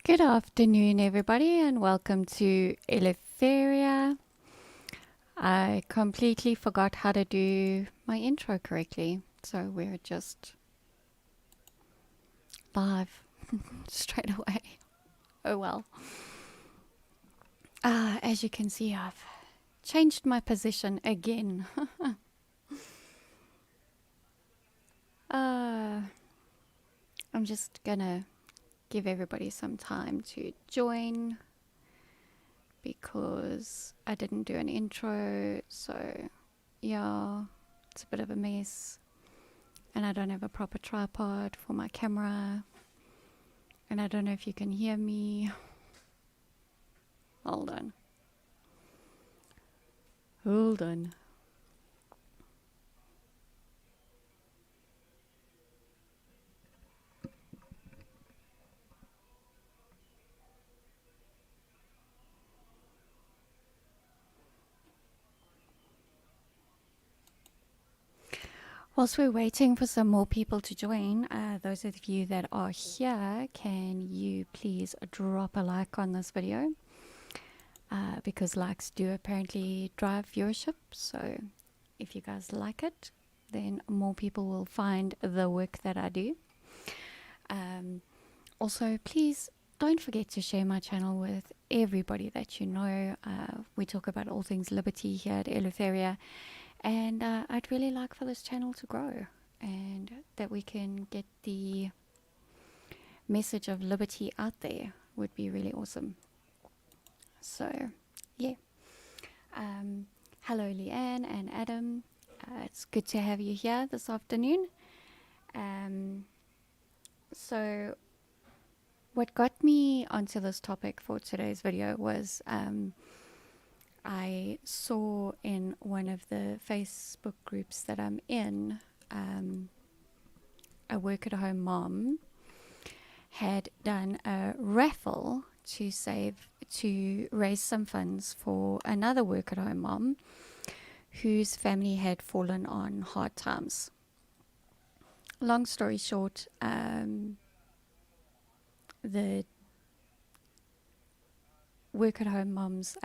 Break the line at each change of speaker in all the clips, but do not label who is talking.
Good afternoon, everybody, and welcome to Eleutheria. I completely forgot how to do my intro correctly, so we're just live straight away. Oh well. As you can see, I've changed my position again. I'm just gonna give everybody some time to join because I didn't do an intro, so yeah, it's a bit of a mess. And I don't have a proper tripod for my camera. And I don't know if you can hear me. Hold on. Hold on. Whilst we're waiting for some more people to join, those of you that are here, can you please drop a like on this video? Because likes do apparently drive viewership. So if you guys like it, then more people will find the work that I do. Also, please don't forget to share my channel with everybody that you know. We talk about all things liberty here at Eleutheria. And I'd really like for this channel to grow and that we can get the message of liberty out there would be really awesome. So, yeah. Hello, Leanne and Adam. It's good to have you here this afternoon. So, what got me onto this topic for today's video was I saw in one of the Facebook groups that I'm in, a work-at-home mom had done a raffle to raise some funds for another work-at-home mom whose family had fallen on hard times. Long story short, the work-at-home mom's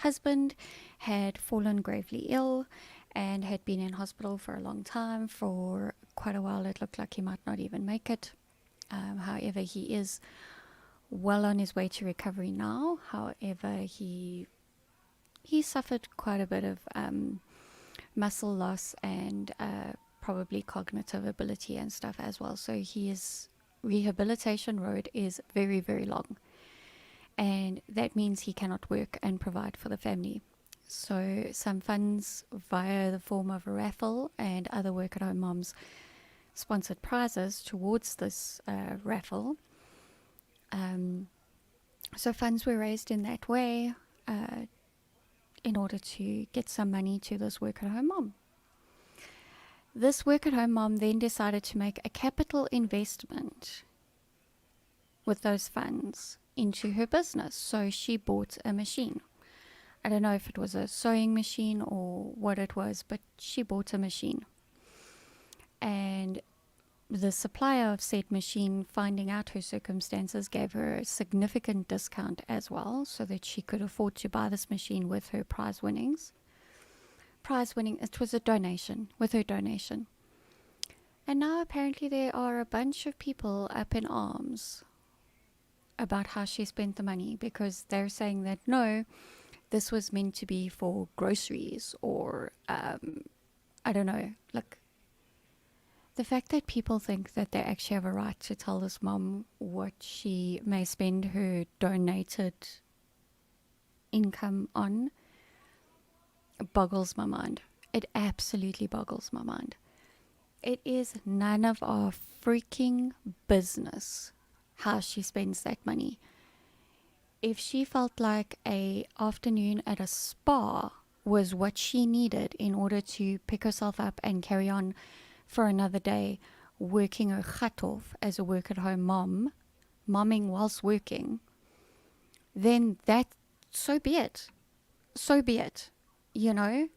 husband had fallen gravely ill and had been in hospital for a long time. For quite a while, it looked like he might not even make it. However, he is well on his way to recovery now. However, he suffered quite a bit of muscle loss and probably cognitive ability and stuff as well. So his rehabilitation road is very, very long. And that means he cannot work and provide for the family. So some funds via the form of a raffle and other work-at-home moms sponsored prizes towards this raffle. So funds were raised in that way in order to get some money to this work-at-home mom. This work-at-home mom then decided to make a capital investment with those funds into her business. So she bought a machine. I don't know if it was a sewing machine or what it was, but she bought a machine. And the supplier of said machine, finding out her circumstances, gave her a significant discount as well so that she could afford to buy this machine with her prize winnings. It was a donation, with her donation. And now apparently there are a bunch of people up in arms about how she spent the money, because they're saying that no, this was meant to be for groceries or I don't know, like the fact that people think that they actually have a right to tell this mom what she may spend her donated income on boggles my mind. It absolutely boggles my mind. It is none of our freaking business how she spends that money. If she felt like a afternoon at a spa was what she needed in order to pick herself up and carry on for another day, working her gut off as a work-at-home mom, momming whilst working, then that, so be it. So be it, you know?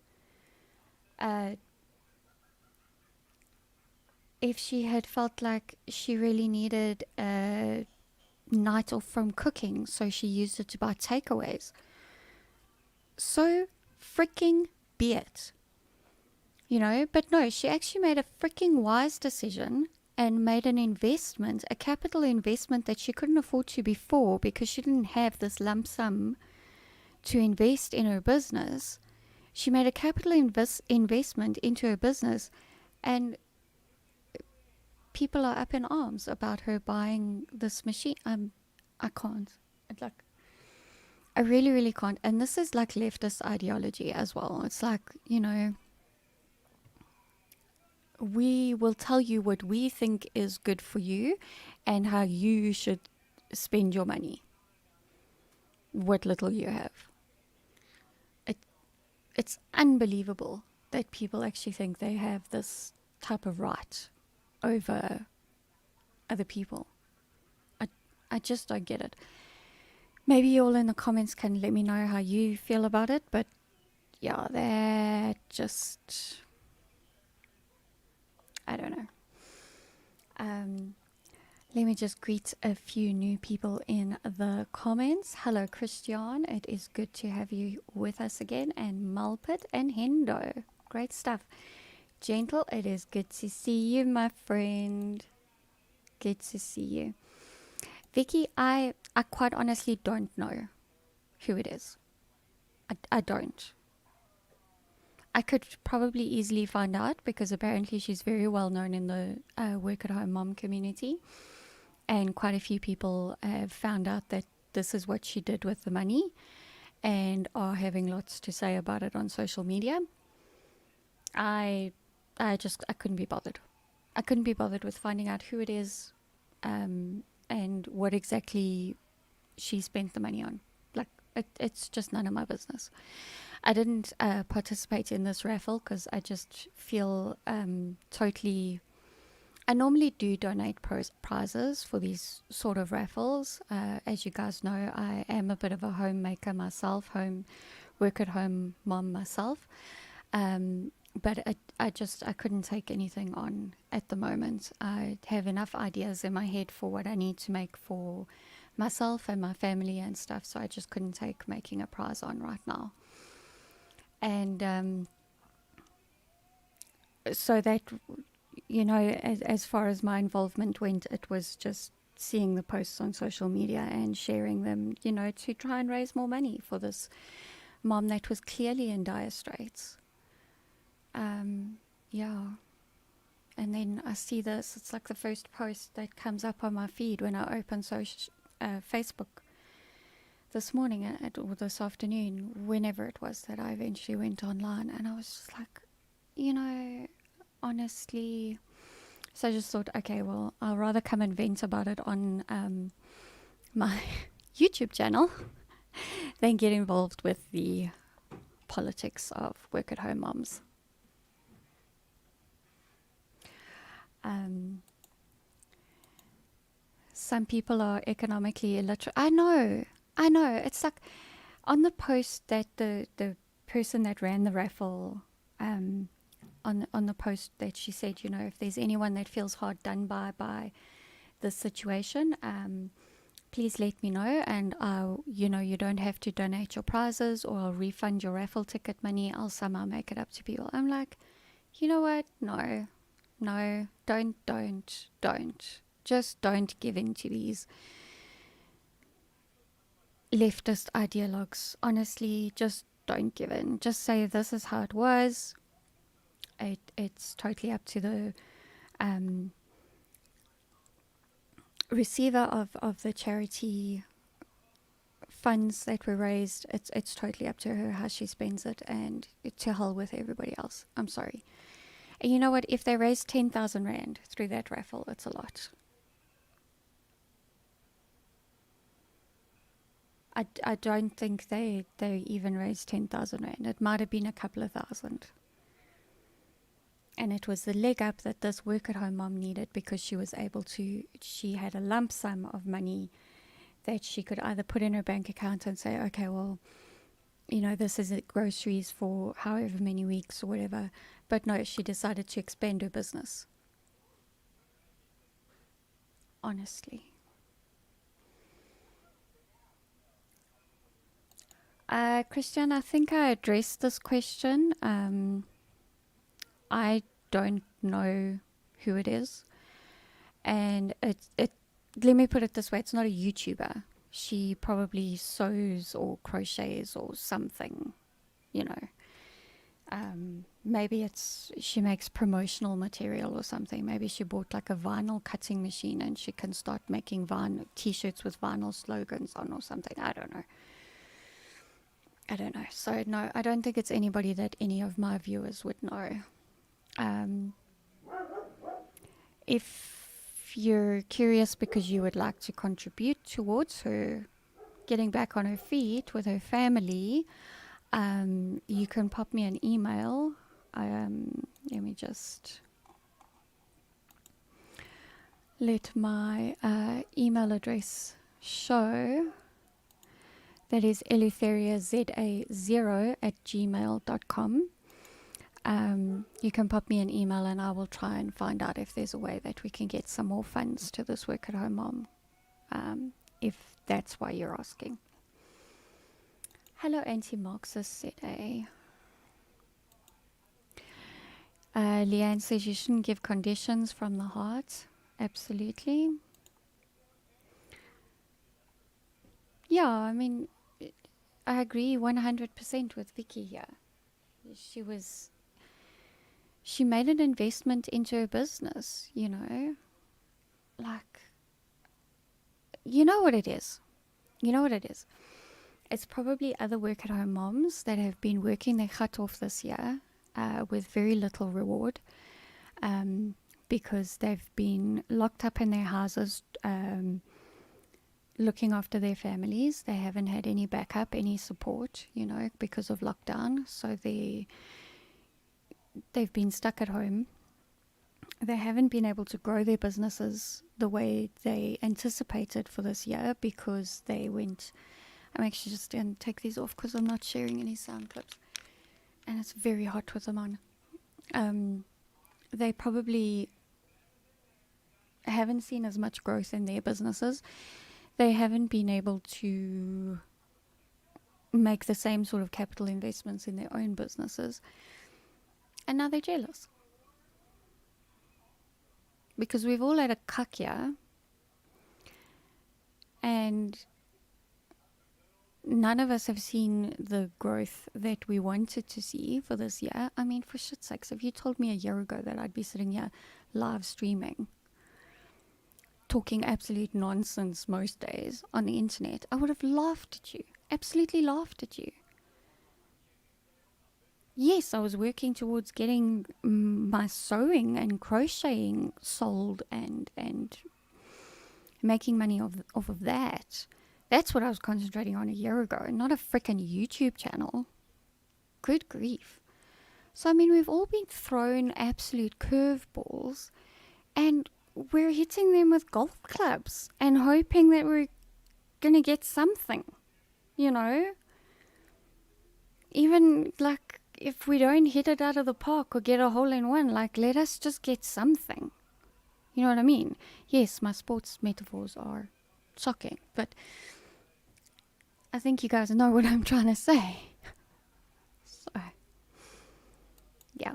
If she had felt like she really needed a night off from cooking, so she used it to buy takeaways. So freaking be it. But no, she actually made a freaking wise decision and made an investment, a capital investment that she couldn't afford to before because she didn't have this lump sum to invest in her business. She made a capital investment into her business, and people are up in arms about her buying this machine. I can't. I really, really can't. And this is like leftist ideology as well. It's like, we will tell you what we think is good for you and how you should spend your money, what little you have. It's unbelievable that people actually think they have this type of right over other people. I just don't get it. Maybe you all in the comments can let me know how you feel about it, but yeah, that just, I don't know. Let me just greet a few new people in the comments. Hello, Christian. It is good to have you with us again. And Malpit and Hendo. Great stuff. Gentle, it is good to see you, my friend. Good to see you. Vicky, I quite honestly don't know who it is. I don't. I could probably easily find out because apparently she's very well known in the work-at-home mom community. And quite a few people have found out that this is what she did with the money and are having lots to say about it on social media. I couldn't be bothered. I couldn't be bothered with finding out who it is and what exactly she spent the money on. It's just none of my business. I didn't participate in this raffle because I just feel totally... I normally do donate prizes for these sort of raffles. As you guys know, I am a bit of a homemaker myself, work-at-home mom myself. But I couldn't take anything on at the moment. I have enough ideas in my head for what I need to make for myself and my family and stuff, so I just couldn't take making a prize on right now. And so that... as far as my involvement went, it was just seeing the posts on social media and sharing them, to try and raise more money for this mom that was clearly in dire straits. Yeah. And then I see this, it's like the first post that comes up on my feed when I open Facebook this morning or this afternoon, whenever it was that I eventually went online. And I was just like, honestly, so I just thought, okay, well, I'll rather come and vent about it on my YouTube channel than get involved with the politics of work-at-home moms. Some people are economically illiterate. I know. It's like on the post that the person that ran the raffle, on the post that she said, if there's anyone that feels hard done by this situation, please let me know, and I'll, you don't have to donate your prizes, or I'll refund your raffle ticket money. I'll somehow make it up to people. I'm like, you know what? No, don't. Just don't give in to these leftist ideologues. Honestly, just don't give in. Just say this is how it was. It's totally up to the receiver of the charity funds that were raised. It's totally up to her how she spends it, and to hell with everybody else. I'm sorry. And you know what? If they raised 10,000 Rand through that raffle, it's a lot. I don't think they even raised 10,000 Rand. It might have been a couple of thousand. And it was the leg up that this work-at-home mom needed, because she had a lump sum of money that she could either put in her bank account and say, okay, well, this is groceries for however many weeks or whatever. But no, she decided to expand her business. Honestly. Christian, I think I addressed this question. I don't know who it is. And let me put it this way, it's not a YouTuber. She probably sews or crochets or something, you know. Maybe she makes promotional material or something. Maybe she bought like a vinyl cutting machine and she can start making t-shirts with vinyl slogans on or something. I don't know. So no, I don't think it's anybody that any of my viewers would know. If you're curious because you would like to contribute towards her getting back on her feet with her family, you can pop me an email. Let me just let my email address show. That is eleutheriaza0@gmail.com. You can pop me an email and I will try and find out if there's a way that we can get some more funds to this Work at Home Mom, if that's why you're asking. Hello, anti-Marxist, ZA. Leanne says you shouldn't give conditions from the heart. Absolutely. Yeah, I mean, I agree 100% with Vicky here. She made an investment into her business, you know. Like, you know what it is. It's probably other work-at-home moms that have been working their gut off this year with very little reward because they've been locked up in their houses looking after their families. They haven't had any backup, any support, you know, because of lockdown. So they've been stuck at home. They haven't been able to grow their businesses the way they anticipated for this year because they went... I'm actually just going to take these off because I'm not sharing any sound clips. And it's very hot with them on. They probably haven't seen as much growth in their businesses. They haven't been able to make the same sort of capital investments in their own businesses. And now they're jealous. Because we've all had a cuck year. And none of us have seen the growth that we wanted to see for this year. I mean, for shit's sakes, if you told me a year ago that I'd be sitting here live streaming, talking absolute nonsense most days on the internet, I would have laughed at you. Absolutely laughed at you. Yes, I was working towards getting my sewing and crocheting sold and making money off of that. That's what I was concentrating on a year ago, not a frickin' YouTube channel. Good grief. So, I mean, we've all been thrown absolute curveballs, and we're hitting them with golf clubs and hoping that we're going to get something, you know? Even, like, if we don't hit it out of the park or get a hole in one, like, let us just get something. You know what I mean? Yes, my sports metaphors are shocking, but I think you guys know what I'm trying to say. So, yeah.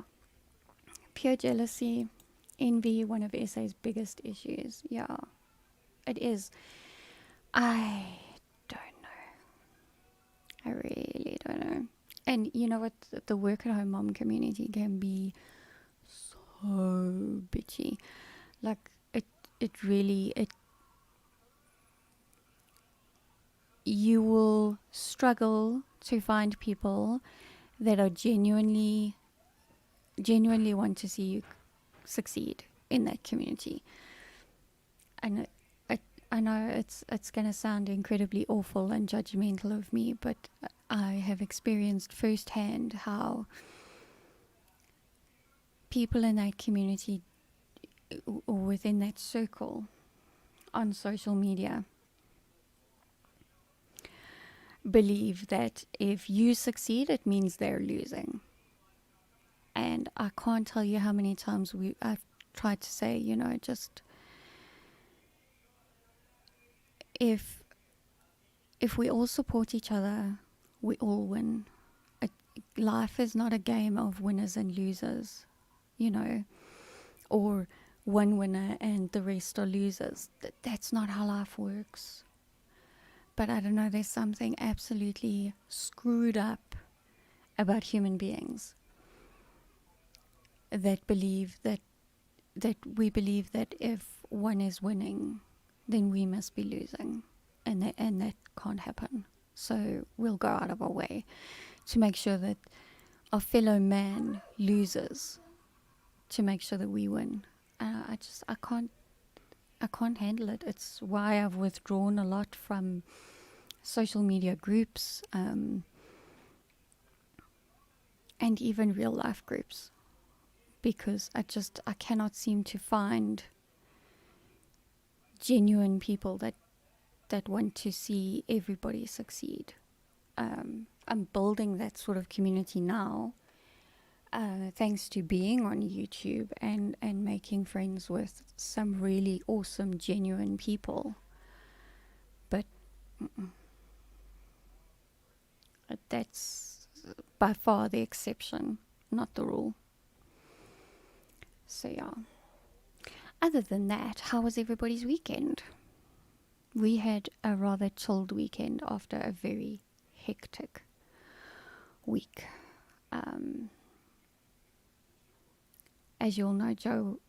Pure jealousy, envy, one of SA's biggest issues. Yeah, it is. I don't know. I really don't know. And you know what? The work-at-home mom community can be so bitchy. Like, it really... You will struggle to find people that are genuinely want to see you succeed in that community. And I know it's going to sound incredibly awful and judgmental of me, but I have experienced firsthand how people in that community or within that circle on social media believe that if you succeed, it means they're losing. And I can't tell you how many times I've tried to say, you know, just if we all support each other, we all win. It, life is not a game of winners and losers, you know, or one winner and the rest are losers. That's not how life works. But I don't know, there's something absolutely screwed up about human beings that believe that we believe that if one is winning, then we must be losing, and that can't happen. So we'll go out of our way to make sure that our fellow man loses, to make sure that we win. I can't handle it. It's why I've withdrawn a lot from social media groups, and even real life groups, because I cannot seem to find genuine people that want to see everybody succeed. I'm building that sort of community now, thanks to being on YouTube and making friends with some really awesome, genuine people. But that's by far the exception, not the rule. So yeah. Other than that, how was everybody's weekend? We had a rather chilled weekend after a very hectic week. As you all know, Joe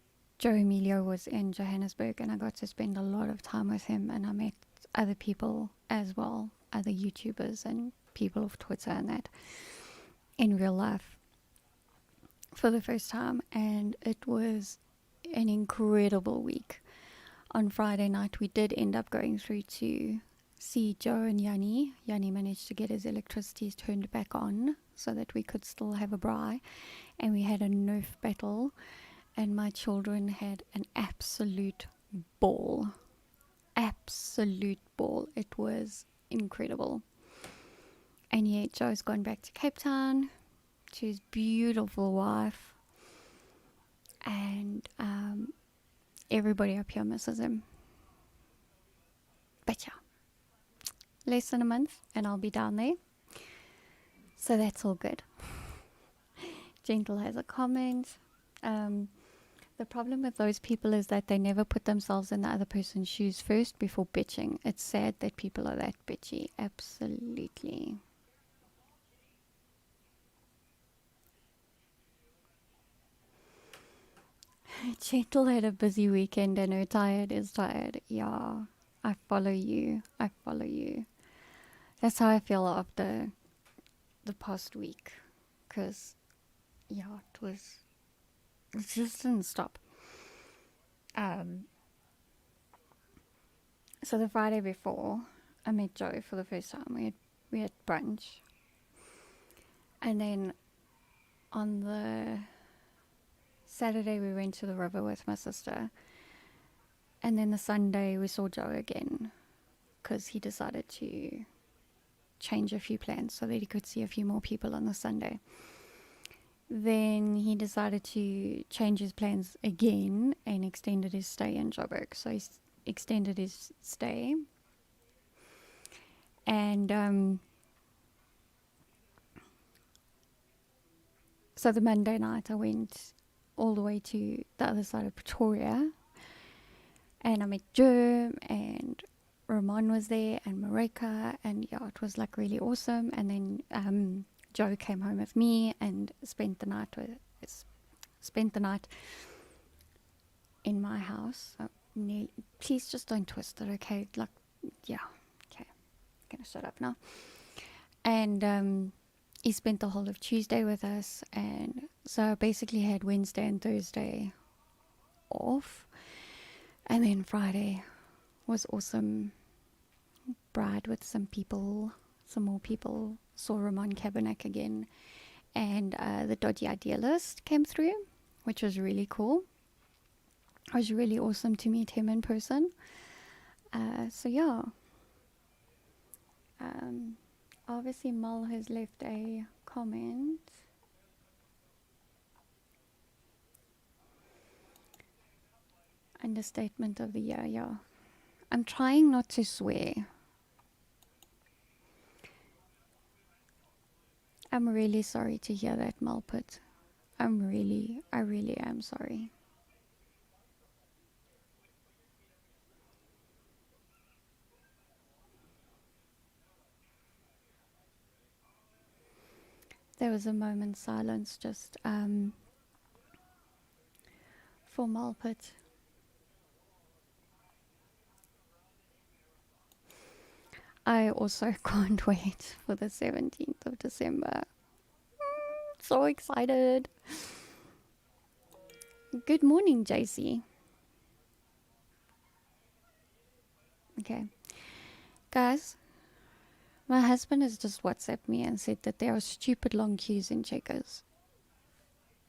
Emilio was in Johannesburg, and I got to spend a lot of time with him, and I met other people as well, other YouTubers and people of Twitter and that, in real life for the first time, and it was an incredible week. On Friday night, we did end up going through to see Joe and Yanni. Yanni managed to get his electricity turned back on so that we could still have a braai, and we had a Nerf battle, and my children had an absolute ball. Absolute ball. It was incredible. And yet Joe's gone back to Cape Town to his beautiful wife, and everybody up here misses him. But yeah, less than a month and I'll be down there, so that's all good. Gentle has a comment. The problem with those people is that they never put themselves in the other person's shoes first before bitching. It's sad that people are that bitchy. Absolutely. Gentle had a busy weekend and her tired is tired. Yeah, I follow you. That's how I feel after the past week. Because, yeah, it just didn't stop. So the Friday before, I met Joe for the first time. We had brunch. And then on the Saturday, we went to the river with my sister. And then the Sunday, we saw Joe again, because he decided to change a few plans so that he could see a few more people on the Sunday. Then he decided to change his plans again and extended his stay in Joburg. So he extended his stay. And so the Monday night, I went all the way to the other side of Pretoria, and I met Germ, and Ramon was there, and Mareka, and yeah, it was like really awesome. And then Joe came home with me and spent the night in my house. Please just don't twist it, okay? Like, yeah, okay, I'm gonna shut up now. And he spent the whole of Tuesday with us, and so I basically had Wednesday and Thursday off, and then Friday was awesome. Bride with some more people, saw Ramon Kabanak again, and the Dodgy Idealist came through, which was really cool. It was really awesome to meet him in person. So yeah. Obviously, Mull has left a comment. Understatement of the year, yeah. I'm trying not to swear. I'm really sorry to hear that, Malpit. I really am sorry. There was a moment's silence just for Malpit. I also can't wait for the 17th of December. So excited. Good morning, JC. Okay. Guys, my husband has just WhatsApped me and said that there are stupid long queues in Checkers.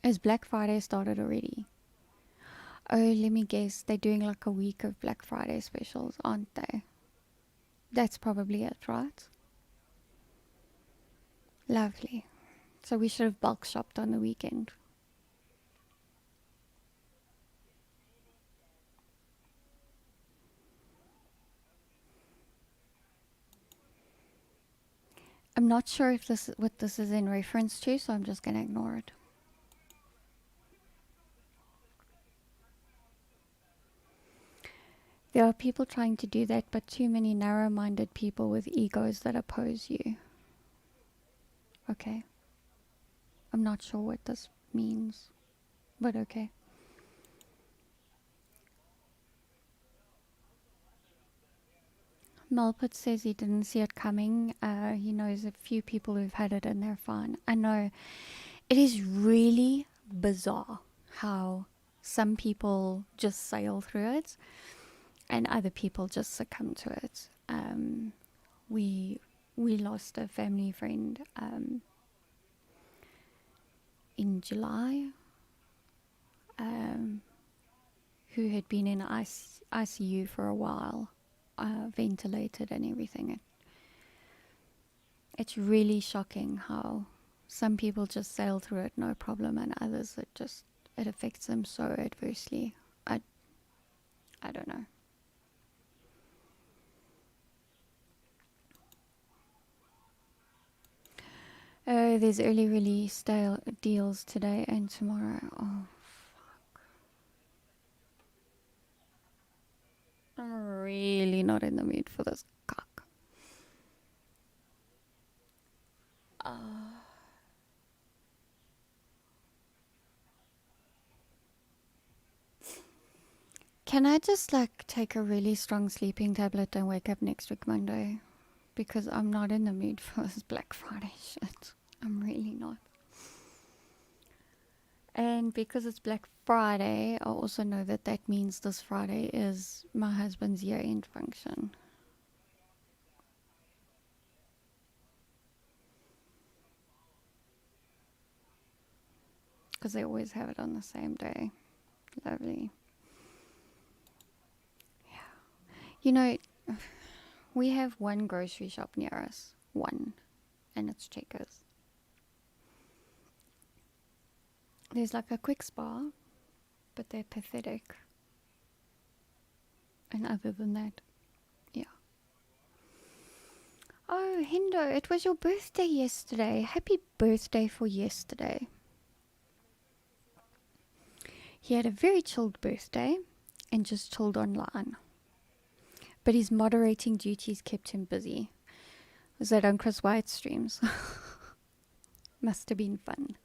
Has Black Friday started already? Oh, let me guess. They're doing like a week of Black Friday specials, aren't they? That's probably it, right? Lovely. So we should have bulk shopped on the weekend. I'm not sure if this what this is in reference to, so I'm just going to ignore it. There are people trying to do that, but too many narrow-minded people with egos that oppose you. Okay. I'm not sure what this means, but okay. Malput says he didn't see it coming. He knows a few people who've had it and they're fine. I know. It is really bizarre how some people just sail through it and other people just succumb to it. We lost a family friend in July who had been in ICU for a while, ventilated and everything. It's really shocking how some people just sail through it no problem, and others it affects them so adversely. I don't know. Oh, there's early release deals today and tomorrow. Oh, fuck. I'm really not in the mood for this cock. Can I just take a really strong sleeping tablet and wake up next week Monday? Because I'm not in the mood for this Black Friday shit. I'm really not. And because it's Black Friday, I also know that means this Friday is my husband's year-end function. Because they always have it on the same day. Lovely. You know, we have one grocery shop near us. One. And it's Checkers. There's a quick spa, but they're pathetic. And other than that, yeah. Oh, Hendo, it was your birthday yesterday. Happy birthday for yesterday. He had a very chilled birthday and just chilled online. But his moderating duties kept him busy. Was that on Chris White's streams? Must have been fun.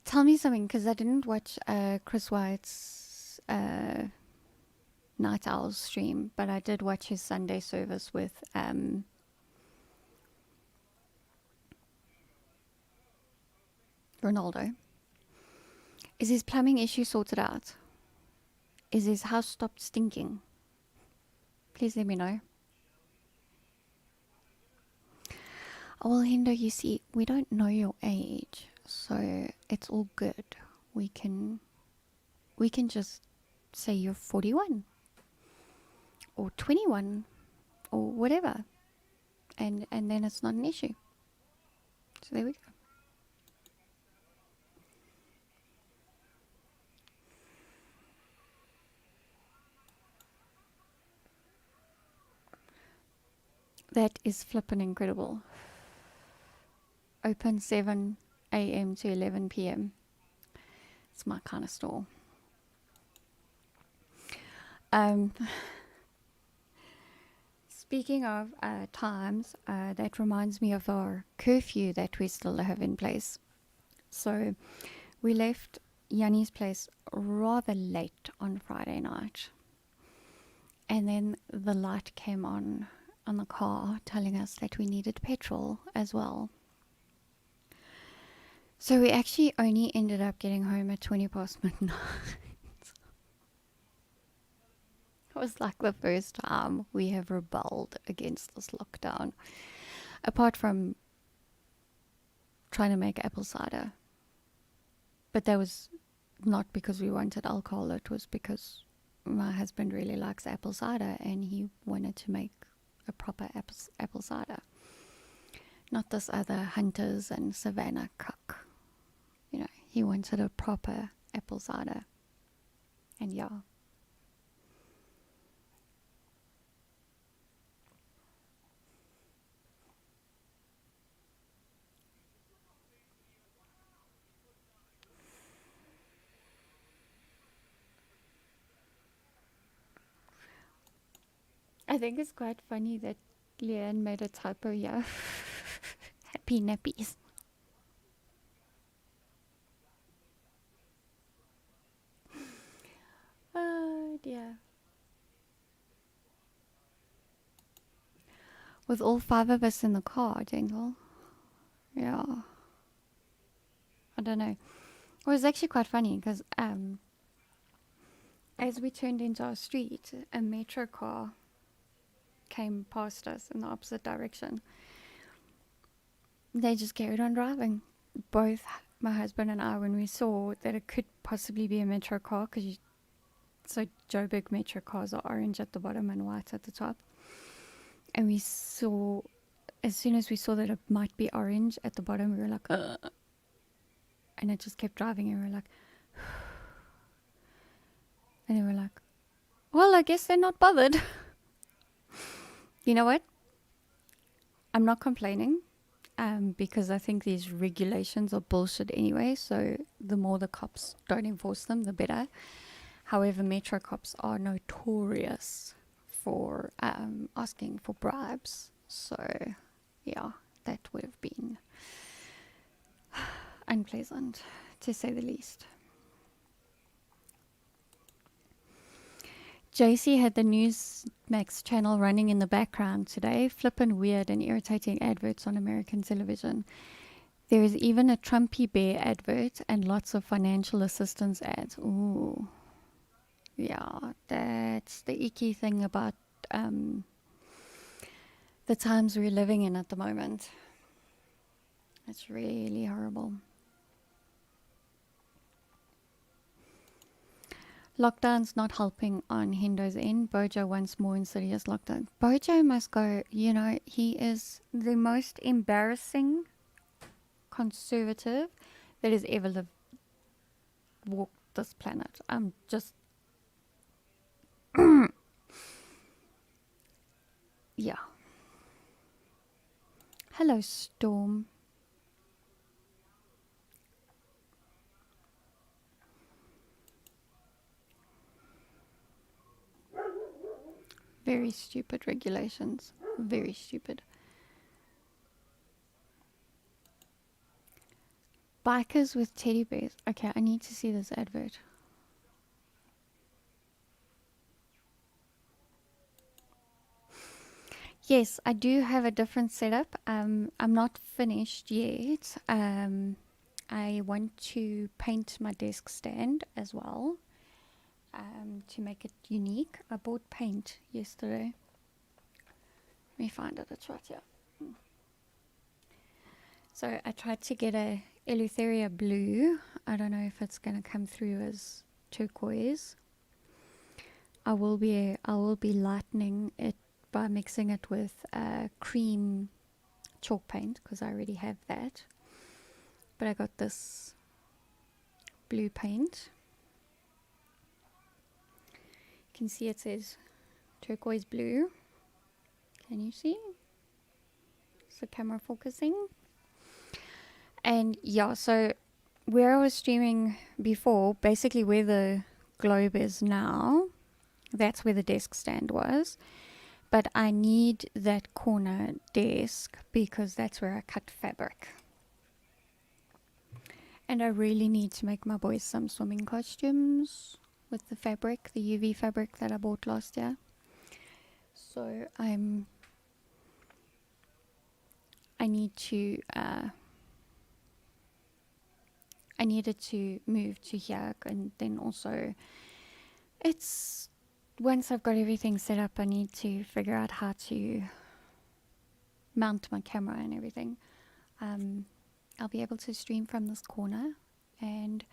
Tell me something, because I didn't watch Chris White's Night Owls stream, but I did watch his Sunday service with Ronaldo. Is his plumbing issue sorted out? Is his house stopped stinking? Please let me know. Oh, well, Hendo, you see, we don't know your age, so it's all good. We can just say you're 41 or 21 or whatever, and then it's not an issue. So there we go. That is flippin' incredible. Open 7 a.m. to 11 p.m. It's my kind of store. Speaking of times, that reminds me of our curfew that we still have in place. So we left Yanni's place rather late on Friday night. And then the light came on the car telling us that we needed petrol as well. So we actually only ended up getting home at 20 past midnight. It was like the first time we have rebelled against this lockdown. Apart from trying to make apple cider. But that was not because we wanted alcohol. It was because my husband really likes apple cider and he wanted to make a proper apple cider. Not this other Hunters and Savannah cock. You know, he wanted a proper apple cider. And yeah. I think it's quite funny that Leanne made a typo here. Happy nappies. Oh dear. With all 5 of us in the car, Dingle. Yeah. I don't know. It was actually quite funny because as we turned into our street, a metro car came past us in the opposite direction. They just carried on driving. Both my husband and I, when we saw that it could possibly be a metro car, because so Joburg metro cars are orange at the bottom and white at the top. And we saw, as soon as we saw that it might be orange at the bottom, we were like, ugh. And it just kept driving, and we were like, and then we're like, well, I guess they're not bothered. You know what? I'm not complaining, because I think these regulations are bullshit anyway. So the more the cops don't enforce them, the better. However, metro cops are notorious for asking for bribes. So, yeah, that would have been unpleasant, to say the least. JC had the Newsmax channel running in the background today. Flippin' weird and irritating adverts on American television. There is even a Trumpy Bear advert and lots of financial assistance ads. Ooh. Yeah, that's the icky thing about the times we're living in at the moment. It's really horrible. Lockdown's not helping on Hindo's end. Bojo wants more insidious lockdown. Bojo must go. You know, he is the most embarrassing conservative that has ever walked this planet. I'm just... yeah. Hello, Storm. Very stupid regulations. Very stupid. Bikers with teddy bears. Okay, I need to see this advert. Yes, I do have a different setup. I'm not finished yet. I want to paint my desk stand as well, to make it unique. I bought paint yesterday. Let me find it. It's right here. So I tried to get a Eleutheria blue. I don't know if it's going to come through as turquoise. I will be lightening it by mixing it with cream chalk paint, because I already have that. But I got this blue paint. You can see it says turquoise blue. Can you see? So camera focusing. And yeah, so where I was streaming before, basically where the globe is now, that's where the desk stand was. But I need that corner desk because that's where I cut fabric. And I really need to make my boys some swimming costumes with the fabric, the UV fabric that I bought last year. So I needed to move to here, and then also it's once I've got everything set up, I need to figure out how to mount my camera and everything. I'll be able to stream from this corner and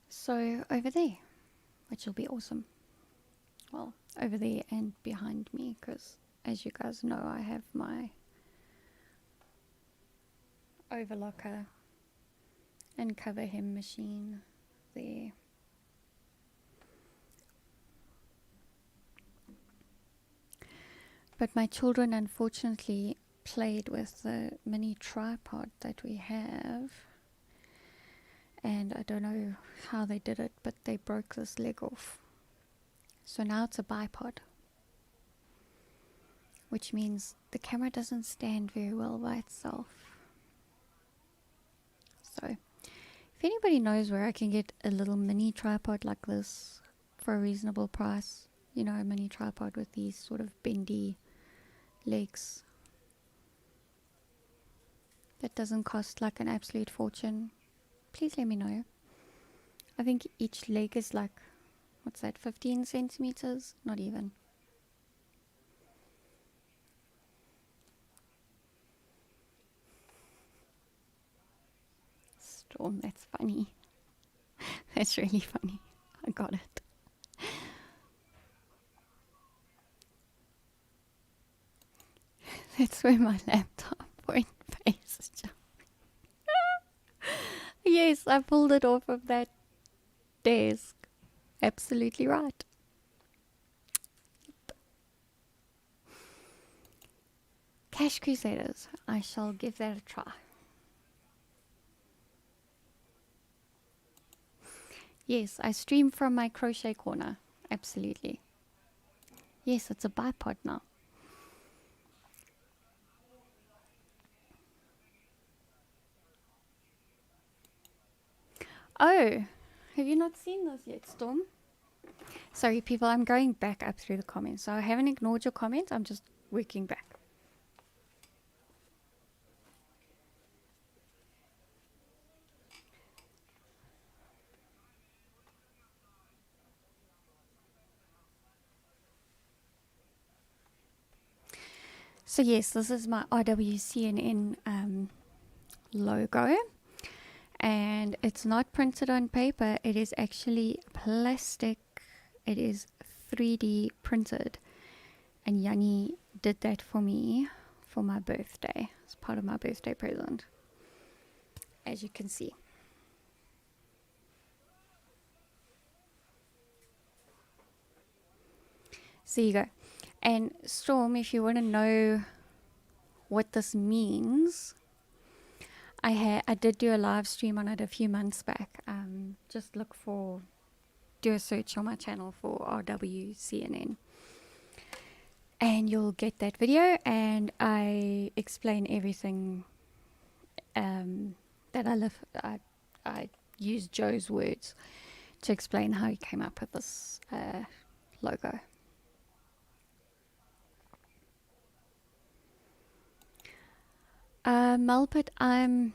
so over there, which will be awesome. Well, over there and behind me, because as you guys know, I have my overlocker and cover hem machine there. But my children unfortunately played with the mini tripod that we have, and I don't know how they did it, but they broke this leg off. So now it's a bipod, which means the camera doesn't stand very well by itself. So if anybody knows where I can get a little mini tripod like this for a reasonable price, you know, a mini tripod with these sort of bendy legs that doesn't cost like an absolute fortune, please let me know. I think each leg is like, what's that, 15 centimeters? Not even. Storm, that's funny. That's really funny. I got it. That's where my laptop point face is jumping. Yes, I pulled it off of that desk. Absolutely right. Cash Crusaders. I shall give that a try. Yes, I stream from my crochet corner. Absolutely. Yes, it's a bipod now. Oh, have you not seen this yet, Storm? Sorry, people, I'm going back up through the comments. So I haven't ignored your comments. I'm just working back. So yes, this is my RWCNN logo. And it's not printed on paper. It is actually plastic. It is 3D printed. And Yanni did that for me for my birthday. It's part of my birthday present, as you can see. So you go. And Storm, if you want to know what this means, I did do a live stream on it a few months back. Just do a search on my channel for RWCNN. And you'll get that video, and I explain everything that I use Joe's words to explain how he came up with this logo. Mulpit, I'm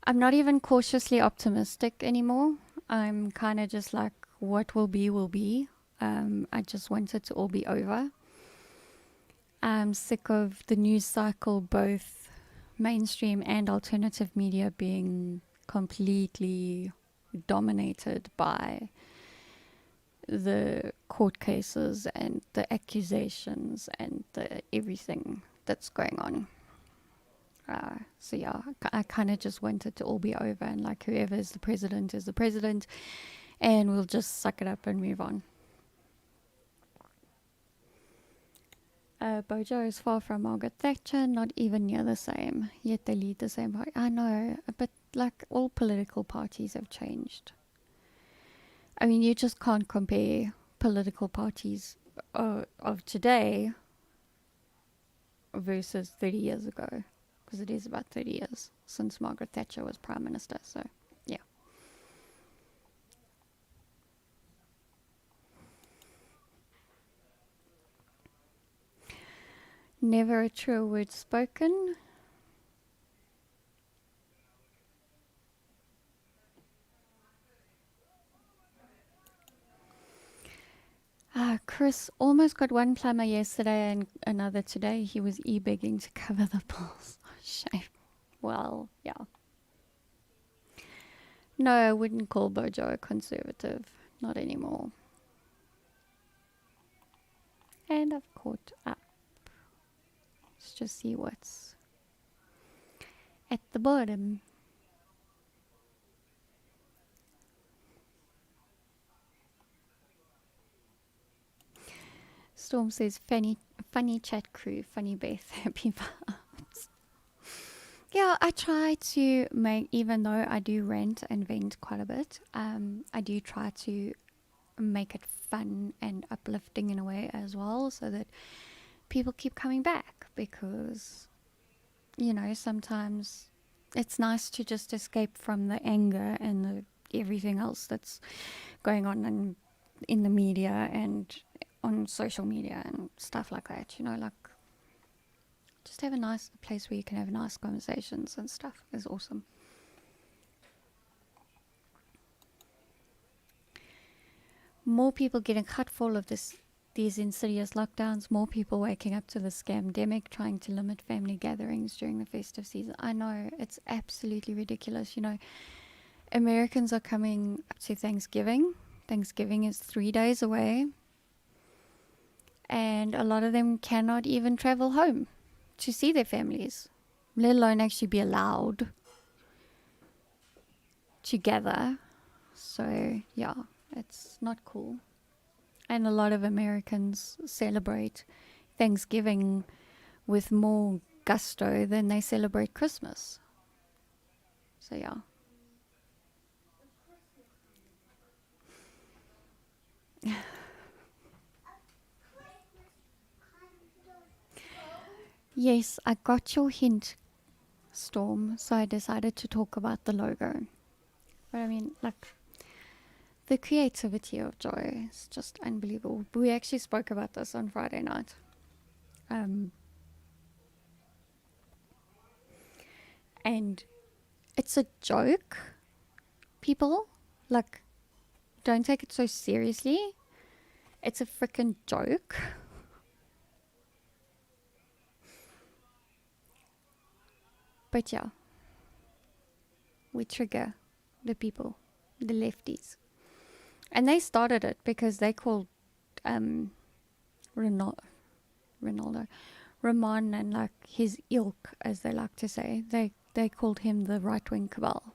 not even cautiously optimistic anymore. I'm kind of just like, what will be, will be. I just want it to all be over. I'm sick of the news cycle, both mainstream and alternative media, being completely dominated by the court cases and the accusations and the everything that's going on. So yeah, I kind of just want it to all be over, and like whoever is the president, and we'll just suck it up and move on. Bojo is far from Margaret Thatcher, not even near the same, yet they lead the same party. I know, but like all political parties have changed. I mean, you just can't compare political parties of today versus 30 years ago, because it is about 30 years since Margaret Thatcher was Prime Minister, so yeah. Never a true word spoken. Chris almost got one plumber yesterday and another today. He was e-begging to cover the bills. Oh, shame. Well, yeah. No, I wouldn't call Bojo a conservative. Not anymore. And I've caught up. Let's just see what's at the bottom. Storm says, funny chat crew, funny Beth, happy vibes. Yeah, I try to make, even though I do rant and vent quite a bit, I do try to make it fun and uplifting in a way as well, so that people keep coming back, because, you know, sometimes it's nice to just escape from the anger and everything else that's going on in the media and on social media and stuff like that, you know, like just have a nice place where you can have nice conversations and stuff is awesome. More people getting cut full of these insidious lockdowns, more people waking up to the scamdemic, trying to limit family gatherings during the festive season. I know, it's absolutely ridiculous. You know, Americans are coming up to Thanksgiving. Thanksgiving is 3 days away. And a lot of them cannot even travel home to see their families, let alone actually be allowed to gather. So, yeah, it's not cool. And a lot of Americans celebrate Thanksgiving with more gusto than they celebrate Christmas. So, yeah. Yes, I got your hint, Storm, so I decided to talk about the logo. But I mean, like, the creativity of Joy is just unbelievable. We actually spoke about this on Friday night. And it's a joke. People, like, don't take it so seriously. It's a freaking joke. But yeah, we trigger the people, the lefties. And they started it because they called Ronaldo, Ramon, and like his ilk, as they like to say, they called him the right-wing cabal.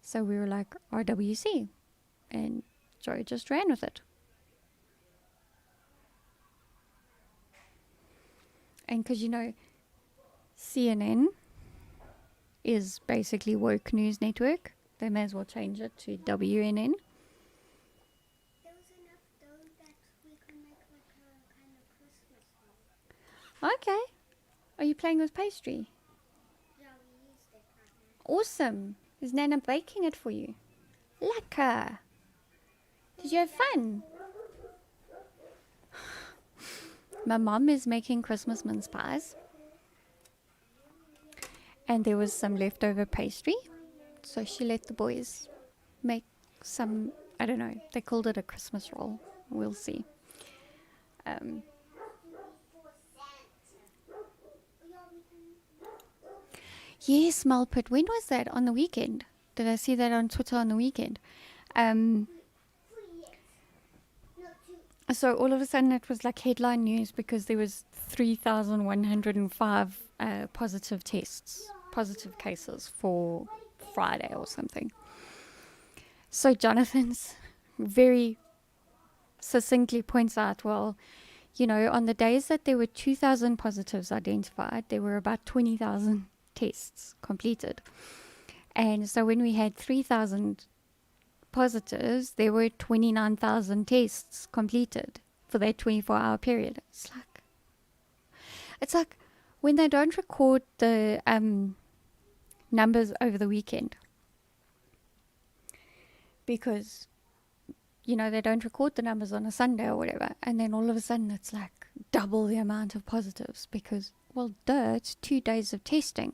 So we were like, RWC. And Joe just ran with it. And because, you know, CNN is basically woke news network, they may as well change it to WNN. Okay. Are you playing with pastry?
Yeah, we used it right
now. Awesome. Is Nana baking it for you? Lekker. Did you have fun? My mom is making Christmas mince pies. And there was some leftover pastry. So she let the boys make some, I don't know, they called it a Christmas roll. We'll see. Yes, Malpit. When was that? On the weekend? Did I see that on Twitter on the weekend? So all of a sudden it was like headline news because there was 3,105 positive cases for Friday or something. So Jonathan's very succinctly points out, well, You know, on the days that there were 2,000 positives identified, there were about 20,000 tests completed. And so when we had 3,000 positives, there were 29,000 tests completed for that 24-hour period. It's like when they don't record the numbers over the weekend, because, you know, they don't record the numbers on a Sunday or whatever, and then all of a sudden it's like double the amount of positives because, well, duh, it's 2 days of testing.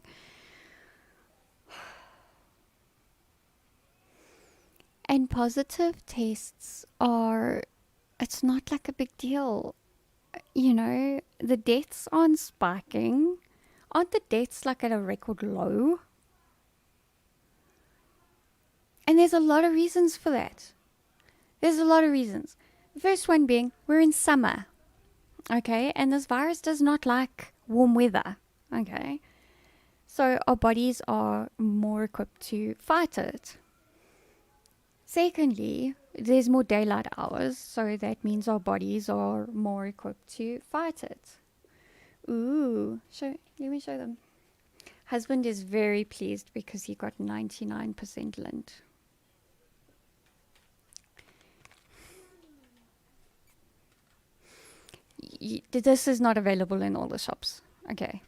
And positive tests are, it's not like a big deal. You know, the deaths aren't spiking. Aren't the deaths like at a record low? And there's a lot of reasons for that. There's a lot of reasons. The first one being, we're in summer. Okay, and this virus does not like warm weather. Okay, so our bodies are more equipped to fight it. Secondly, there's more daylight hours, so that means our bodies are more equipped to fight it. Ooh, let me show them. Husband is very pleased because he got 99% lint. This is not available in all the shops. Okay.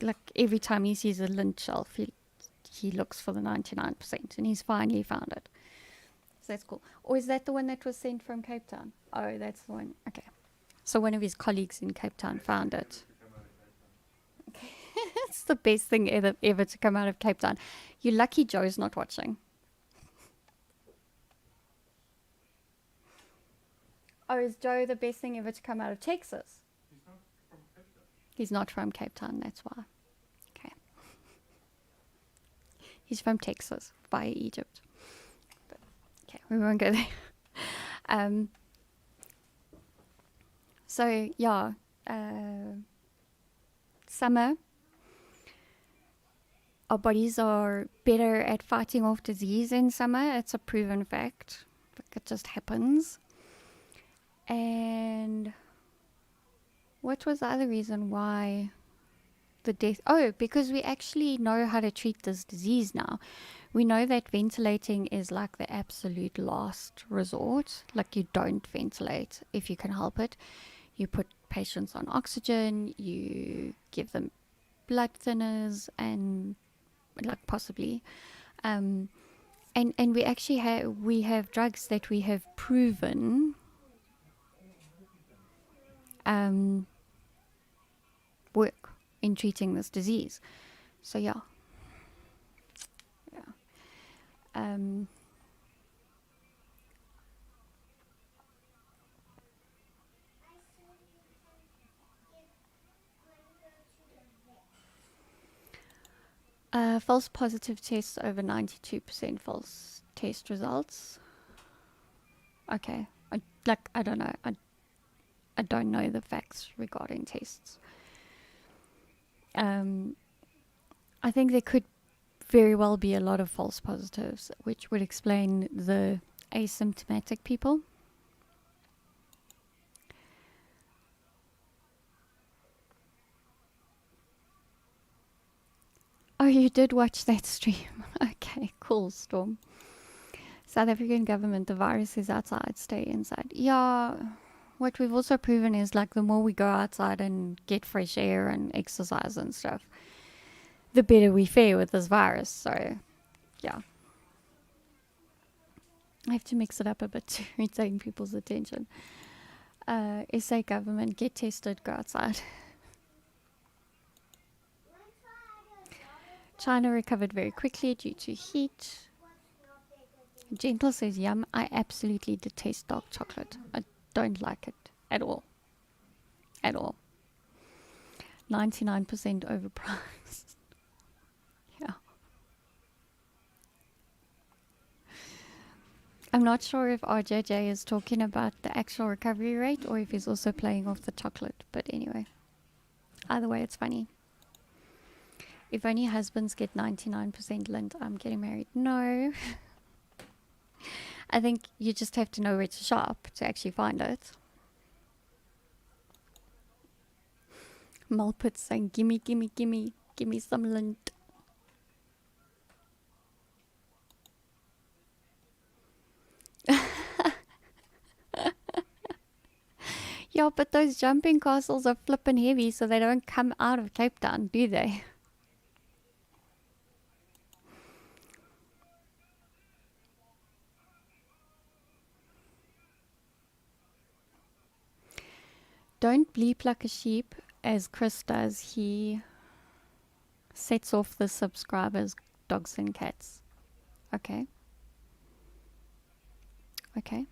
Like every time he sees a lint shelf, he looks for the 99%, and he's finally found it. So that's cool. Or is that the one that was sent from Cape Town? Oh, that's the one. Okay. So one of his colleagues in Cape Town found it. Okay. It's the best thing ever to come out of Cape Town. You're lucky Joe's not watching. Oh, is Joe the best thing ever to come out of Texas? He's not from Cape Town, that's why. Okay. He's from Texas, via Egypt. But, okay, we won't go there. So, yeah. Summer. Our bodies are better at fighting off disease in summer. It's a proven fact. Like, it just happens. And what was the other reason why the death? Oh, because we actually know how to treat this disease now. We know that ventilating is like the absolute last resort. Like, you don't ventilate if you can help it. You put patients on oxygen, you give them blood thinners, and like possibly and we actually have drugs that we have proven work in treating this disease. So yeah. False positive tests over 92% false test results. Okay, I don't know. I don't know the facts regarding tests. I think there could very well be a lot of false positives, which would explain the asymptomatic people. Oh, you did watch that stream. Okay, cool, Storm. South African government, the virus is outside, stay inside. Yeah, what we've also proven is like the more we go outside and get fresh air and exercise and stuff, the better we fare with this virus. So, yeah. I have to mix it up a bit to retain people's attention. SA government, get tested, go outside. China recovered very quickly due to heat. Gentle says, yum. I absolutely detest dark chocolate. I don't like it at all. At all. 99% overpriced. Yeah. I'm not sure if RJJ is talking about the actual recovery rate or if he's also playing off the chocolate. But anyway, either way, it's funny. If only husbands get 99% lint, I'm getting married. No. I think you just have to know where to shop to actually find it. Mulpit saying, gimme, gimme, gimme, gimme some lint. Yeah, but those jumping castles are flippin' heavy, so they don't come out of Cape Town, do they? Don't bleep like a sheep, as Chris does. He sets off the subscribers, dogs and cats. Okay. Okay.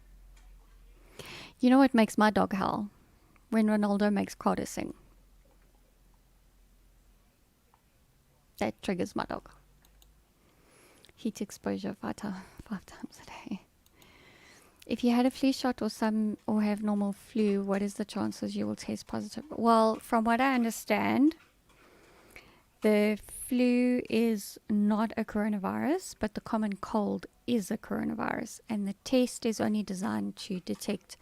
You know what makes my dog howl? When Ronaldo makes Carter sing. That triggers my dog. Heat exposure 5 times a day. If you had a flu shot or have normal flu, what is the chances you will test positive? Well, from what I understand, the flu is not a coronavirus, but the common cold is a coronavirus, and the test is only designed to detect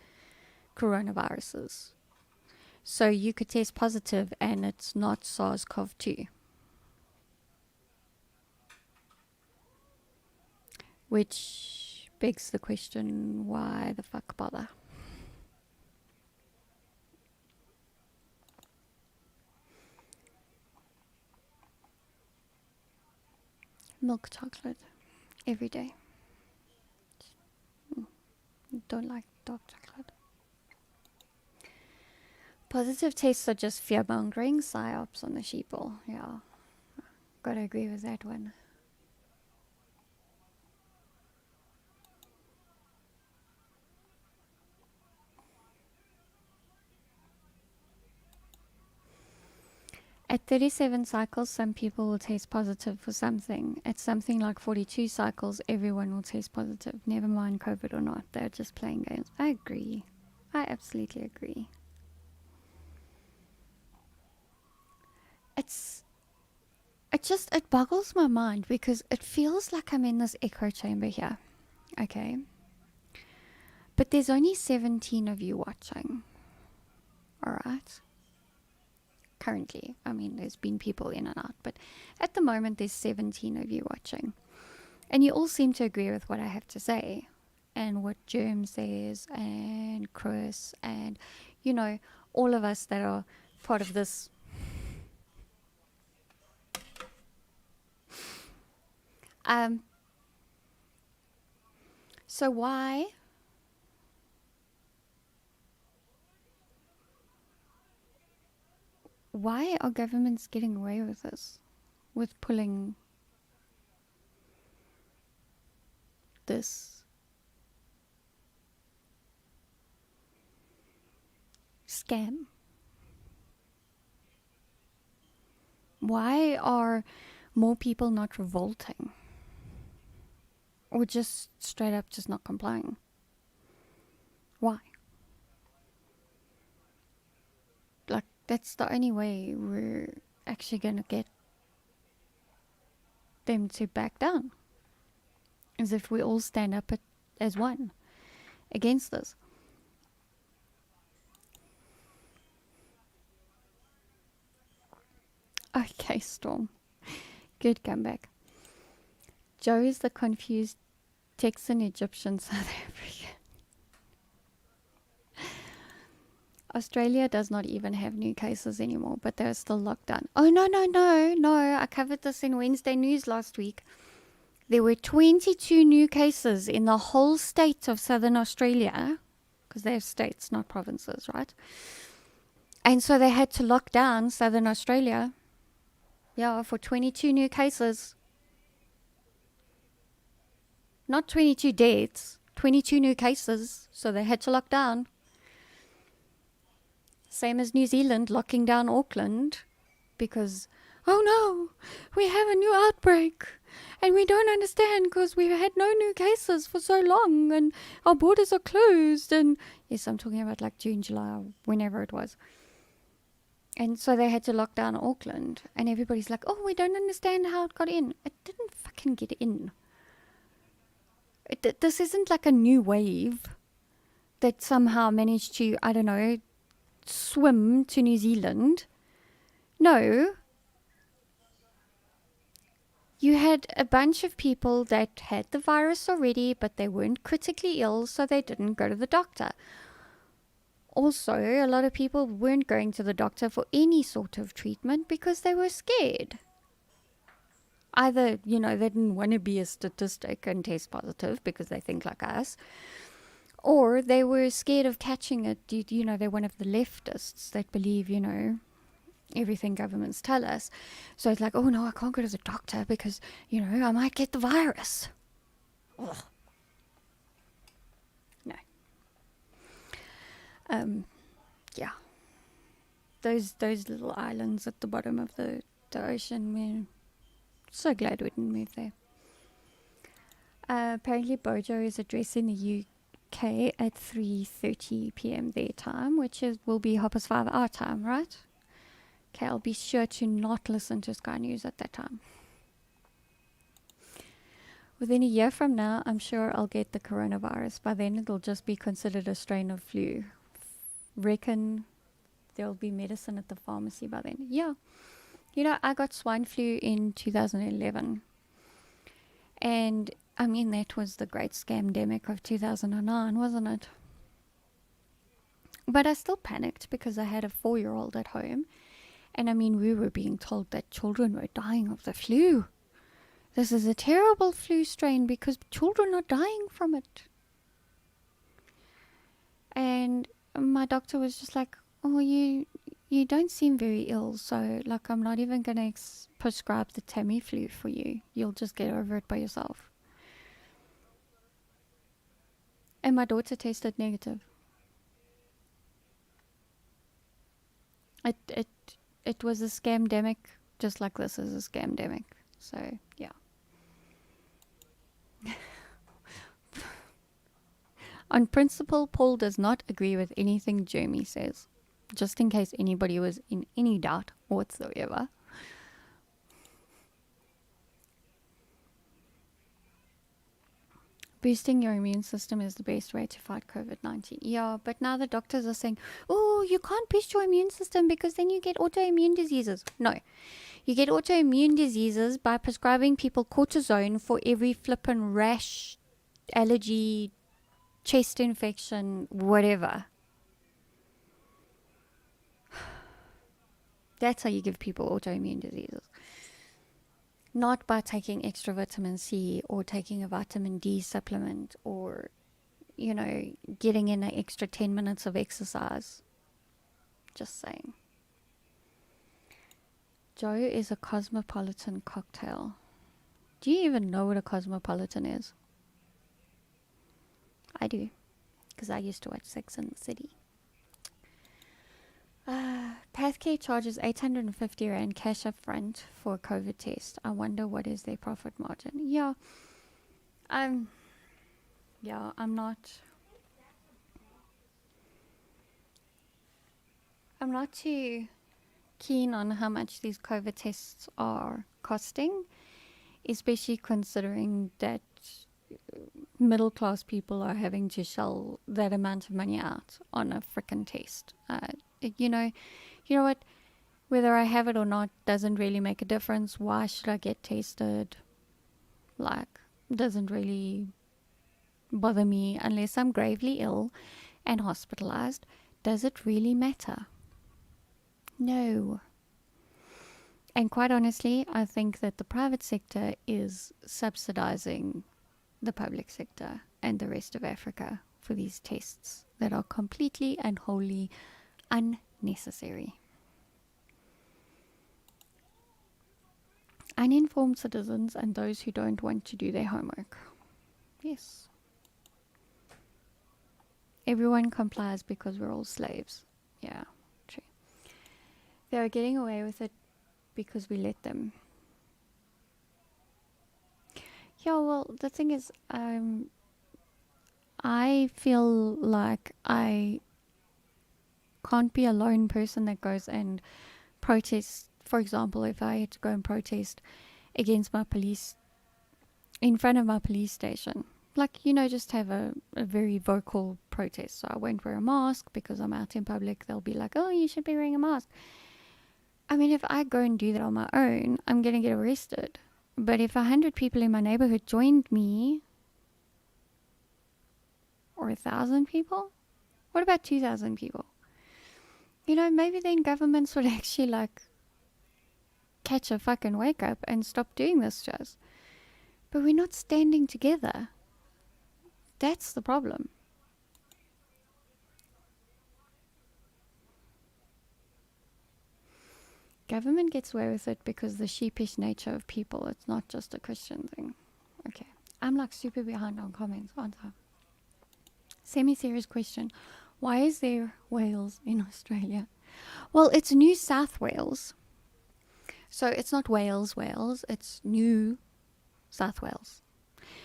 coronaviruses. So you could test positive and it's not SARS-CoV-2. Which begs the question, why the fuck bother? Milk chocolate every day. Don't like dark chocolate. Positive tests are just fear-mongering psyops on the sheeple. Yeah, gotta agree with that one. At 37 cycles, some people will test positive for something. At something like 42 cycles, everyone will test positive. Never mind COVID or not. They're just playing games. I agree. I absolutely agree. It boggles my mind because it feels like I'm in this echo chamber here. Okay. But there's only 17 of you watching. Alright. Currently. I mean, there's been people in and out, but at the moment there's 17 of you watching. And you all seem to agree with what I have to say. And what Germ says, and Chris, and, you know, all of us that are part of this. So why are governments getting away with this? With pulling this scam? Why are more people not revolting? Or just straight up just not complying? Why? Like, that's the only way we're actually going to get them to back down. Is if we all stand up as one against this. Okay, Storm. Good comeback. Joe is the confused Texan Egyptian South African. Australia does not even have new cases anymore, but they're still locked down. Oh, no. I covered this in Wednesday News last week. There were 22 new cases in the whole state of Southern Australia, because they have states, not provinces, right? And so they had to lock down Southern Australia, for 22 new cases. Not 22 deaths, 22 new cases, so they had to lock down. Same as New Zealand locking down Auckland because, oh no, we have a new outbreak and we don't understand because we've had no new cases for so long and our borders are closed. And yes, I'm talking about like June, July, or whenever it was. And so they had to lock down Auckland and everybody's like, oh, we don't understand how it got in. It didn't fucking get in. This isn't like a new wave that somehow managed to, I don't know, swim to New Zealand No, you had a bunch of people that had the virus already, but they weren't critically ill, so they didn't go to the doctor. Also, a lot of people weren't going to the doctor for any sort of treatment because they were scared. Either, they didn't want to be a statistic and test positive because they think like us, or they were scared of catching it. They're one of the leftists that believe, everything governments tell us. So it's like, oh no, I can't go to the doctor because, I might get the virus. Ugh. No. Yeah. Those little islands at the bottom of the ocean, man. So glad we didn't move there. Apparently Bojo is addressing the UK at 3:30 p.m. their time, which will be 5:30 our time, right? Okay, I'll be sure to not listen to Sky News at that time. Within a year from now, I'm sure I'll get the coronavirus. By then, it'll just be considered a strain of flu. Reckon there'll be medicine at the pharmacy by then. Yeah. I got swine flu in 2011. And, that was the great scamdemic of 2009, wasn't it? But I still panicked because I had a 4-year-old at home. And, we were being told that children were dying of the flu. This is a terrible flu strain because children are dying from it. And my doctor was just like, oh, you don't seem very ill, so I'm not even going to prescribe the Tamiflu for you. You'll just get over it by yourself. And my daughter tested negative. It was a scamdemic, just like this is a scamdemic. So, yeah. On principle, Paul does not agree with anything Jeremy says. Just in case anybody was in any doubt whatsoever. Boosting your immune system is the best way to fight COVID-19. Yeah, but now the doctors are saying, oh, you can't boost your immune system because then you get autoimmune diseases. No, you get autoimmune diseases by prescribing people cortisone for every flippin' rash, allergy, chest infection, whatever. That's how you give people autoimmune diseases. Not by taking extra vitamin C or taking a vitamin D supplement or, getting in an extra 10 minutes of exercise. Just saying. Joe is a cosmopolitan cocktail. Do you even know what a cosmopolitan is? I do, because I used to watch Sex and the City. Pathcare charges 850 Rand cash up front for a COVID test. I wonder what is their profit margin. Yeah. I'm not too keen on how much these COVID tests are costing, especially considering that middle class people are having to shell that amount of money out on a frickin' test. You know what? Whether I have it or not doesn't really make a difference. Why should I get tested? Doesn't really bother me unless I'm gravely ill and hospitalized. Does it really matter? No. And quite honestly, I think that the private sector is subsidizing the public sector and the rest of Africa for these tests that are completely and wholly unnecessary. Uninformed citizens and those who don't want to do their homework. Yes. Everyone complies because we're all slaves. Yeah, true. They are getting away with it because we let them. Yeah, well, the thing is, I feel like I can't be a lone person that goes and protests. For example, if I had to go and protest against my police in front of my police station, just have a very vocal protest. So I won't wear a mask because I'm out in public. They'll be like, oh, you should be wearing a mask. I mean, if I go and do that on my own, I'm going to get arrested. But if 100 people in my neighborhood joined me, or 1,000 people, what about 2,000 people? Maybe then governments would actually catch a fucking wake up and stop doing this to us. But we're not standing together. That's the problem. Government gets away with it because the sheepish nature of people. It's not just a Christian thing. Okay. I'm super behind on comments, aren't I? Semi-serious question. Why is there Wales in Australia? Well, it's New South Wales. So it's not Wales, it's New South Wales.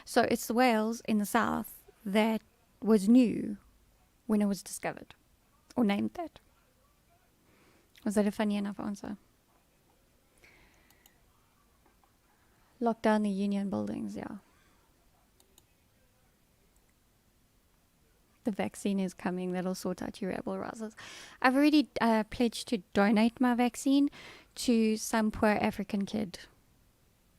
So it's the Wales in the south that was new when it was discovered, or named that. Was that a funny enough answer? Lock down the union buildings, yeah. The vaccine is coming. That'll sort out your rebel rousers. I've already pledged to donate my vaccine to some poor African kid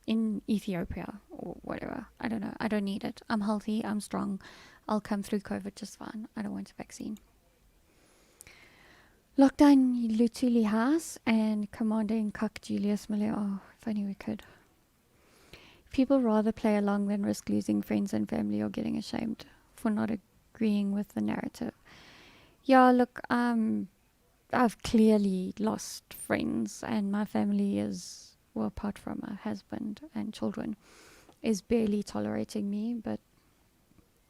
in Ethiopia or whatever. I don't know. I don't need it. I'm healthy. I'm strong. I'll come through COVID just fine. I don't want a vaccine. Lockdown Lutuli House and Commanding Cuck Julius Miller. Oh, if only we could. People rather play along than risk losing friends and family or getting ashamed for not agreeing with the narrative. Yeah, look, I've clearly lost friends, and my family is, well, apart from my husband and children, is barely tolerating me, but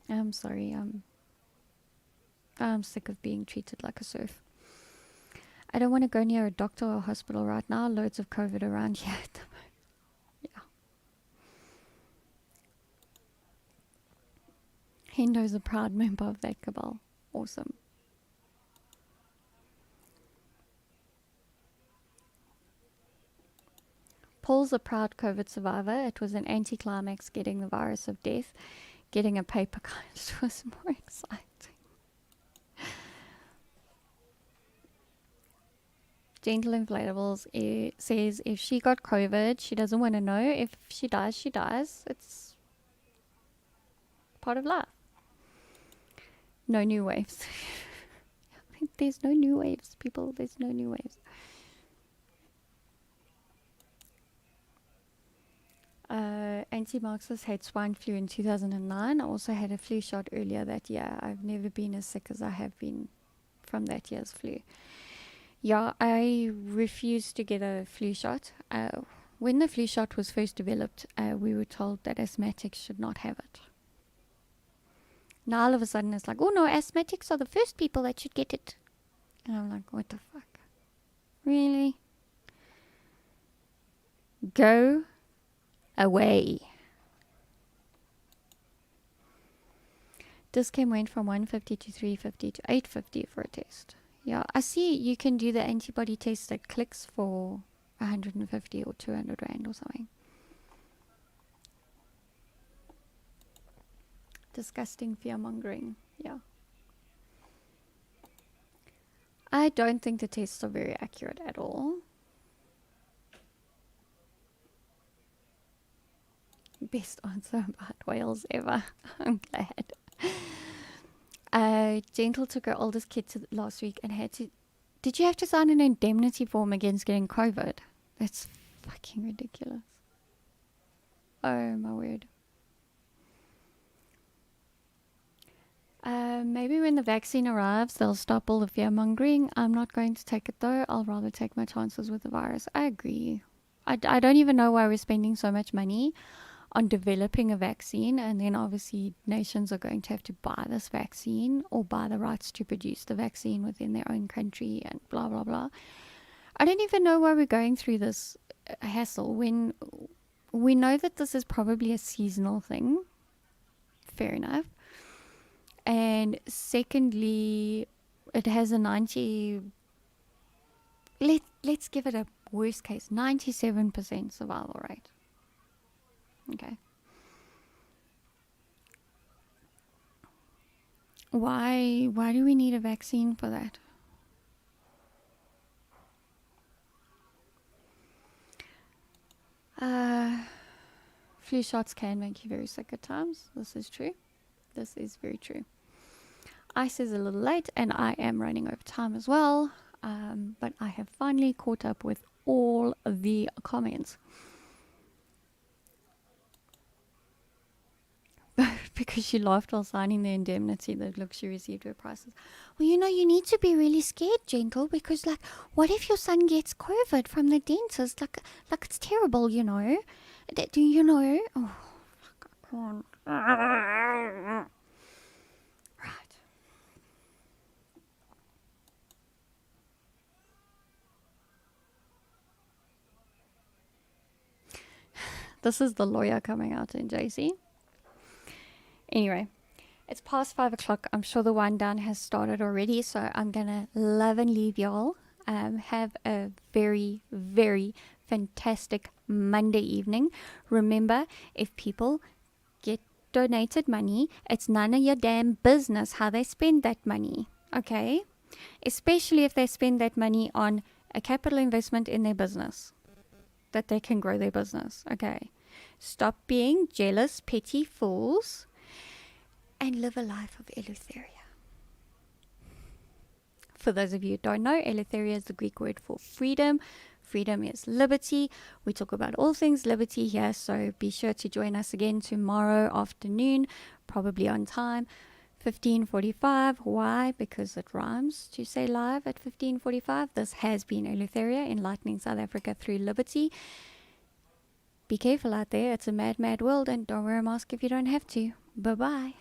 I'm sorry, I'm sick of being treated like a serf. I don't want to go near a doctor or hospital right now. Loads of COVID around here at the moment. Yeah. Hendo's a proud member of that cabal. Awesome. Paul's a proud COVID survivor. It was an anticlimax getting the virus of death. Getting a paper cut was more exciting. Gentle Inflatables says if she got COVID, she doesn't want to know. If she dies, she dies. It's part of life. No new waves. There's no new waves, people. There's no new waves. Anti-Marxists had swine flu in 2009. I also had a flu shot earlier that year. I've never been as sick as I have been from that year's flu. Yeah, I refused to get a flu shot. When the flu shot was first developed, we were told that asthmatics should not have it. Now all of a sudden it's like, oh no, asthmatics are the first people that should get it. And I'm like, what the fuck? Really? Go away. Discam went from 150 to 350 to 850 for a test. Yeah, I see you can do the antibody test at clicks for 150 or 200 rand or something. Disgusting fear-mongering. Yeah. I don't think the tests are very accurate at all. Best answer about Wales ever. I'm glad. Gentle took her oldest kid to last week and had to... Did you have to sign an indemnity form against getting COVID? That's fucking ridiculous. Oh, my word. Maybe when the vaccine arrives, they'll stop all the fear-mongering. I'm not going to take it, though. I'll rather take my chances with the virus. I agree. I don't even know why we're spending so much money on developing a vaccine, and then obviously nations are going to have to buy this vaccine or buy the rights to produce the vaccine within their own country and blah, blah, blah. I don't even know why we're going through this hassle when we know that this is probably a seasonal thing. Fair enough. And secondly, it has a let's give it a worst case, 97% survival rate. Okay. Why do we need a vaccine for that? Flu shots can make you very sick at times. This is true. This is very true. Ice is a little late and I am running over time as well. But I have finally caught up with all the comments. Because she laughed while signing the indemnity that look she received her prices. Well, you need to be really scared, Gentle, because like, what if your son gets COVID from the dentist? Like it's terrible, Do you know? Oh, fuck, I can't. Right. This is the lawyer coming out in JC. Anyway, it's past 5 o'clock. I'm sure the wind down has started already, so I'm gonna love and leave y'all. Have a very, very fantastic Monday evening. Remember, if people get donated money, it's none of your damn business how they spend that money, okay? Especially if they spend that money on a capital investment in their business, that they can grow their business, okay? Stop being jealous, petty fools, and live a life of Eleutheria. For those of you who don't know, Eleutheria is the Greek word for freedom. Freedom is liberty. We talk about all things liberty here, so be sure to join us again tomorrow afternoon, probably on time, 15:45. Why? Because it rhymes to say live at 15:45. This has been Eleutheria, enlightening South Africa through liberty. Be careful out there. It's a mad, mad world, and don't wear a mask if you don't have to. Bye-bye.